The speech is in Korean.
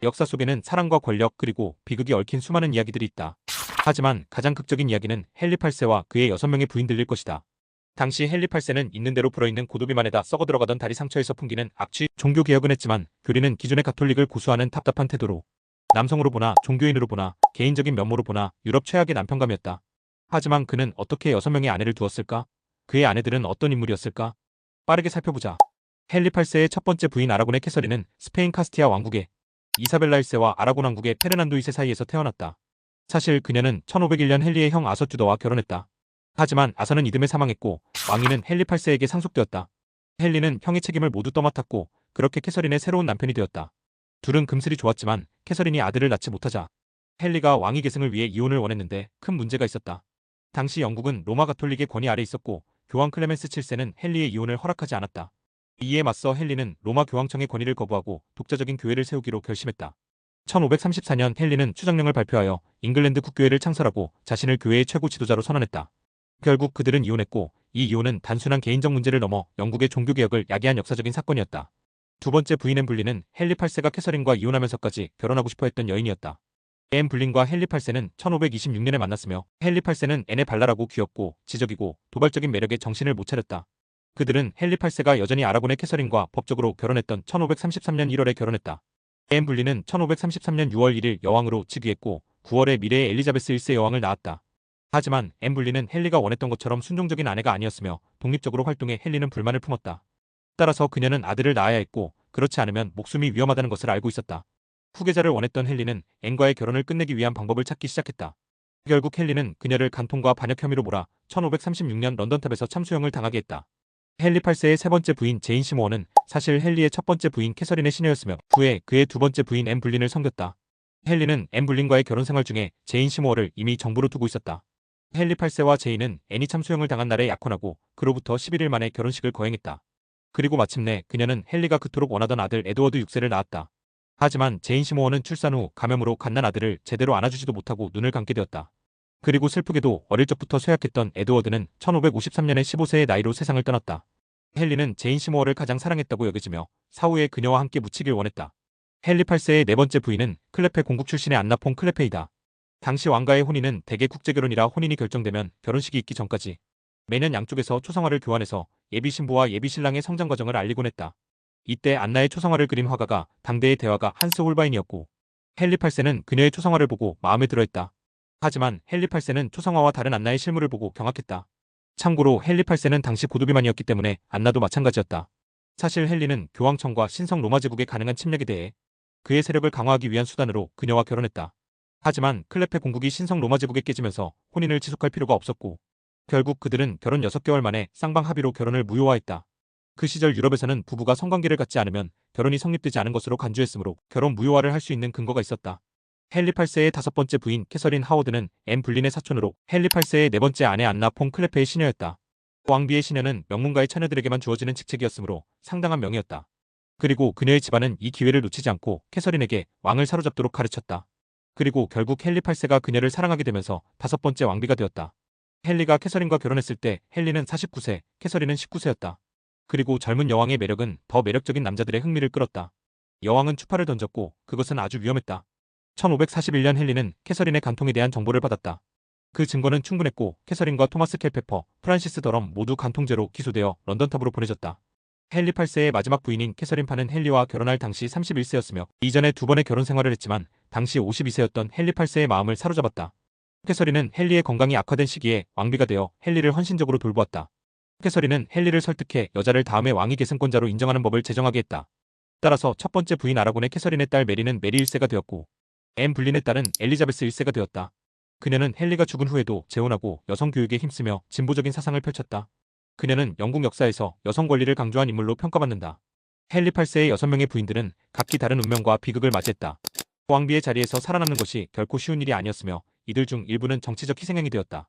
역사 속에는 사랑과 권력 그리고 비극이 얽힌 수많은 이야기들이 있다. 하지만 가장 극적인 이야기는 헨리 8세와 그의 6명의 부인들일 것이다. 당시 헨리 8세는 있는 대로 불어있는 고도비만에다 썩어들어가던 다리 상처에서 풍기는 악취 종교개혁은 했지만 교리는 기존의 가톨릭을 고수하는 답답한 태도로 남성으로 보나 종교인으로 보나 개인적인 면모로 보나 유럽 최악의 남편감이었다. 하지만 그는 어떻게 6명의 아내를 두었을까? 그의 아내들은 어떤 인물이었을까? 빠르게 살펴보자. 헨리 8세의 첫 번째 부인 아라곤의 캐서린은 스페인 카스티아 왕국의 이사벨라 1세와 아라곤 왕국의 페르난도 2세 사이에서 태어났다. 사실 그녀는 1501년 헨리의 형 아서 튜더와 결혼했다. 하지만 아서는 이듬해 사망했고 왕위는 헨리 8세에게 상속되었다. 헨리는 형의 책임을 모두 떠맡았고 그렇게 캐서린의 새로운 남편이 되었다. 둘은 금슬이 좋았지만 캐서린이 아들을 낳지 못하자 헨리가 왕위 계승을 위해 이혼을 원했는데 큰 문제가 있었다. 당시 영국은 로마 가톨릭의 권위 아래 있었고 교황 클레멘스 7세는 헨리의 이혼을 허락하지 않았다. 이에 맞서 헨리는 로마 교황청의 권위를 거부하고 독자적인 교회를 세우기로 결심했다. 1534년 헨리는 추장령을 발표하여 잉글랜드 국교회를 창설하고 자신을 교회의 최고 지도자로 선언했다. 결국 그들은 이혼했고 이 이혼은 단순한 개인적 문제를 넘어 영국의 종교개혁을 야기한 역사적인 사건이었다. 두 번째 부인 앤 불린은 헨리 8세가 캐서린과 이혼하면서까지 결혼하고 싶어 했던 여인이었다. 앤 불린과 헨리 8세는 1526년에 만났으며 헨리 8세는 앤의 발랄하고 귀엽고 지적이고 도발적인 매력에 정신을 못 차렸다. 그들은 헨리 8세가 여전히 아라곤의 캐서린과 법적으로 결혼했던 1533년 1월에 결혼했다. 앤 불린은 1533년 6월 1일 여왕으로 즉위했고 9월에 미래의 엘리자베스 1세 여왕을 낳았다. 하지만 앤 불린은 헨리가 원했던 것처럼 순종적인 아내가 아니었으며 독립적으로 활동해 헨리는 불만을 품었다. 따라서 그녀는 아들을 낳아야 했고 그렇지 않으면 목숨이 위험하다는 것을 알고 있었다. 후계자를 원했던 헨리는 앤과의 결혼을 끝내기 위한 방법을 찾기 시작했다. 결국 헨리는 그녀를 간통과 반역 혐의로 몰아 1536년 런던탑에서 참수형을 당하게 했다. 헨리 8세의 세 번째 부인 제인 시모어는 사실 헨리의 첫 번째 부인 캐서린의 시녀였으며 후에 그의 두 번째 부인 앤 불린을 섬겼다. 헨리는 앤 불린과의 결혼 생활 중에 제인 시모어를 이미 정보로 두고 있었다. 헨리 8세와 제인은 앤이 참수형을 당한 날에 약혼하고 그로부터 11일 만에 결혼식을 거행했다. 그리고 마침내 그녀는 헨리가 그토록 원하던 아들 에드워드 6세를 낳았다. 하지만 제인 시모어는 출산 후 감염으로 갓난 아들을 제대로 안아주지도 못하고 눈을 감게 되었다. 그리고 슬프게도 어릴 적부터 쇠약했던 에드워드는 1553년에 15세의 나이로 세상을 떠났다. 헨리는 제인 시모어를 가장 사랑했다고 여겨지며 사후에 그녀와 함께 묻히길 원했다. 헨리 8세의 네 번째 부인은 클레페 공국 출신의 안나 폰 클레페이다. 당시 왕가의 혼인은 대개 국제결혼이라 혼인이 결정되면 결혼식이 있기 전까지 매년 양쪽에서 초상화를 교환해서 예비 신부와 예비 신랑의 성장 과정을 알리곤 했다. 이때 안나의 초상화를 그린 화가가 당대의 대화가 한스 홀바인이었고 헨리 8세는 그녀의 초상화를 보고 마음에 들어했다. 하지만 헨리 8세는 초상화와 다른 안나의 실물을 보고 경악했다. 참고로 헨리 8세는 당시 고도비만이었기 때문에 안나도 마찬가지였다. 사실 헨리는 교황청과 신성 로마 제국의 가능한 침략에 대해 그의 세력을 강화하기 위한 수단으로 그녀와 결혼했다. 하지만 클레페 공국이 신성 로마 제국에 깨지면서 혼인을 지속할 필요가 없었고 결국 그들은 결혼 6개월 만에 쌍방 합의로 결혼을 무효화했다. 그 시절 유럽에서는 부부가 성관계를 갖지 않으면 결혼이 성립되지 않은 것으로 간주했으므로 결혼 무효화를 할 수 있는 근거가 있었다. 헨리 8세의 다섯 번째 부인 캐서린 하워드는 앤 불린의 사촌으로 헨리 8세의 네 번째 아내 안나 폰 클레페의 시녀였다. 왕비의 시녀는 명문가의 처녀들에게만 주어지는 직책이었으므로 상당한 명이었다. 그리고 그녀의 집안은 이 기회를 놓치지 않고 캐서린에게 왕을 사로잡도록 가르쳤다. 그리고 결국 헨리 8세가 그녀를 사랑하게 되면서 다섯 번째 왕비가 되었다. 헨리가 캐서린과 결혼했을 때 헨리는 49세, 캐서린은 19세였다. 그리고 젊은 여왕의 매력은 더 매력적인 남자들의 흥미를 끌었다. 여왕은 추파를 던졌고 그것은 아주 위험했다. 1541년 헨리는 캐서린의 간통에 대한 정보를 받았다. 그 증거는 충분했고 캐서린과 토마스 켈페퍼, 프란시스 더럼 모두 간통죄로 기소되어 런던탑으로 보내졌다. 헨리 8세의 마지막 부인인 캐서린 파는 헨리와 결혼할 당시 31세였으며 이전에 두 번의 결혼 생활을 했지만 당시 52세였던 헨리 8세의 마음을 사로잡았다. 캐서린은 헨리의 건강이 악화된 시기에 왕비가 되어 헨리를 헌신적으로 돌보았다. 캐서린은 헨리를 설득해 여자를 다음의 왕위 계승권자로 인정하는 법을 제정하게 했다. 따라서 첫 번째 부인 아라곤의 캐서린의 딸 메리는 메리 1세가 되었고 앤 불린의 딸은 엘리자베스 1세가 되었다. 그녀는 헨리가 죽은 후에도 재혼하고 여성 교육에 힘쓰며 진보적인 사상을 펼쳤다. 그녀는 영국 역사에서 여성 권리를 강조한 인물로 평가받는다. 헨리 8세의 6명의 부인들은 각기 다른 운명과 비극을 맞이했다. 왕비의 자리에서 살아남는 것이 결코 쉬운 일이 아니었으며 이들 중 일부는 정치적 희생양이 되었다.